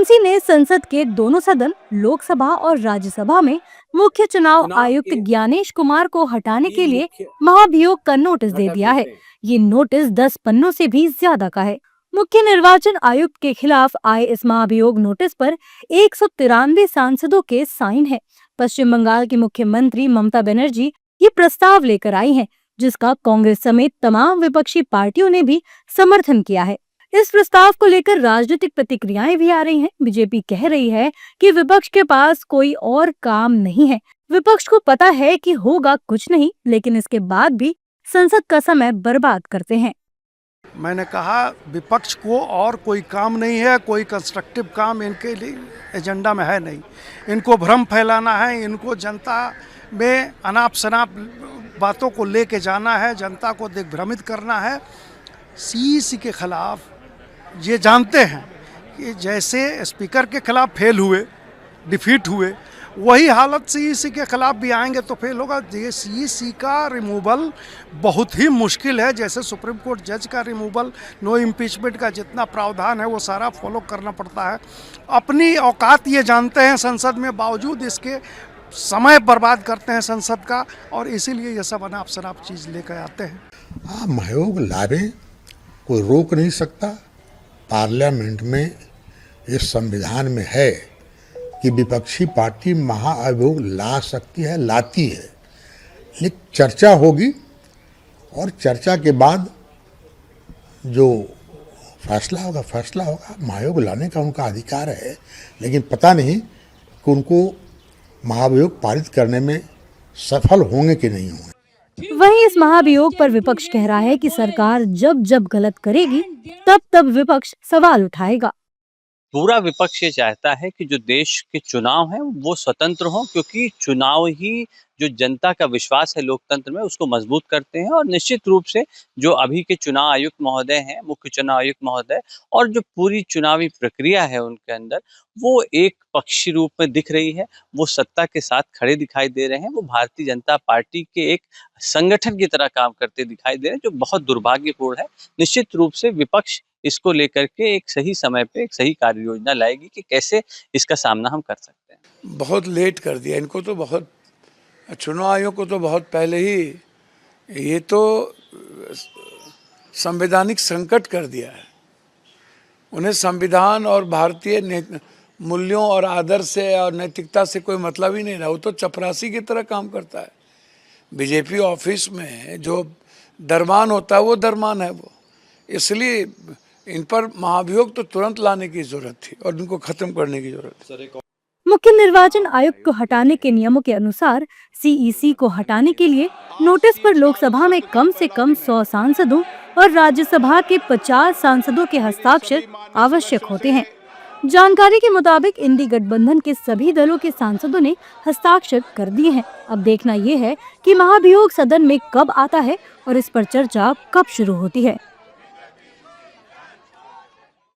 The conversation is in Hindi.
सीईसी ने संसद के दोनों सदन लोकसभा और राज्यसभा में मुख्य चुनाव आयुक्त ज्ञानेश कुमार को हटाने के लिए महाभियोग का नोटिस दे दिया है। ये नोटिस 10 पन्नों से भी ज्यादा का है। मुख्य निर्वाचन आयुक्त के खिलाफ आए इस महाभियोग नोटिस पर 193 सांसदों के साइन हैं। पश्चिम बंगाल की मुख्यमंत्री ममता बनर्जी ये प्रस्ताव लेकर आई हैं, जिसका कांग्रेस समेत तमाम विपक्षी पार्टियों ने भी समर्थन किया है। इस प्रस्ताव को लेकर राजनीतिक प्रतिक्रियाएं भी आ रही हैं। बीजेपी कह रही है कि विपक्ष के पास कोई और काम नहीं है। विपक्ष को पता है कि होगा कुछ नहीं, लेकिन इसके बाद भी संसद का समय बर्बाद करते हैं। मैंने कहा विपक्ष को और कोई काम नहीं है, कोई कंस्ट्रक्टिव काम इनके लिए एजेंडा में है नहीं। इनको भ्रम फैलाना है, इनको जनता में अनाप शनाप बातों को लेके जाना है, जनता को दिग्भ्रमित करना है। सीईसी के खिलाफ ये जानते हैं कि जैसे स्पीकर के खिलाफ फेल हुए, डिफीट हुए, वही हालत सीईसी के खिलाफ भी आएंगे तो फेल होगा। ये सीईसी का रिमूवल बहुत ही मुश्किल है। जैसे सुप्रीम कोर्ट जज का रिमूवल, नो इम्पीचमेंट का जितना प्रावधान है वो सारा फॉलो करना पड़ता है। अपनी औकात ये जानते हैं संसद में, बावजूद इसके समय बर्बाद करते हैं संसद का, और इसीलिए ये सब अनाप शनाप चीज़ लेकर आते हैं। हाँ, महायोग लावे कोई रोक नहीं सकता। पार्लियामेंट में इस संविधान में है कि विपक्षी पार्टी महाअभियोग ला सकती है, लाती है, लेकिन चर्चा होगी और चर्चा के बाद जो फैसला होगा। महाअभियोग लाने का उनका अधिकार है, लेकिन पता नहीं कि उनको महाअभियोग पारित करने में सफल होंगे कि नहीं होंगे। वहीं इस महाभियोग पर विपक्ष कह रहा है कि सरकार जब जब गलत करेगी तब तब विपक्ष सवाल उठाएगा। पूरा विपक्ष ये चाहता है कि जो देश के चुनाव हैं वो स्वतंत्र हों, क्योंकि चुनाव ही जो जनता का विश्वास है लोकतंत्र में उसको मजबूत करते हैं। और निश्चित रूप से जो अभी के चुनाव आयुक्त महोदय हैं, मुख्य चुनाव आयुक्त महोदय, और जो पूरी चुनावी प्रक्रिया है उनके अंदर, वो एक पक्षी रूप में दिख रही है। वो सत्ता के साथ खड़े दिखाई दे रहे हैं। वो भारतीय जनता पार्टी के एक संगठन की तरह काम करते दिखाई दे रहे हैं, जो बहुत दुर्भाग्यपूर्ण है। निश्चित रूप से विपक्ष इसको लेकर के एक सही समय पे एक सही कार्य योजना लाएगी कि कैसे इसका सामना हम कर सकते हैं। बहुत लेट कर दिया इनको तो, बहुत चुनाव आयोग को तो बहुत पहले ही ये तो संवैधानिक संकट कर दिया है। उन्हें संविधान और भारतीय मूल्यों और आदर्श से और नैतिकता से कोई मतलब ही नहीं रहा। वो तो चपरासी की तरह काम करता है। बीजेपी ऑफिस में जो दरमान होता है वो दरमान है वो। इसलिए इन पर महाभियोग तो तुरंत लाने की जरूरत थी और इनको खत्म करने की जरूरत थी। मुख्य निर्वाचन आयुक्त को हटाने के नियमों के अनुसार सीईसी को हटाने के लिए नोटिस पर लोकसभा में कम से कम 100 सांसदों और राज्यसभा के 50 सांसदों के हस्ताक्षर आवश्यक होते हैं। जानकारी के मुताबिक इंडी गठबंधन के सभी दलों के सांसदों ने हस्ताक्षर कर दिए हैं। अब देखना ये है कि महाभियोग सदन में कब आता है और इस पर चर्चा कब शुरू होती है।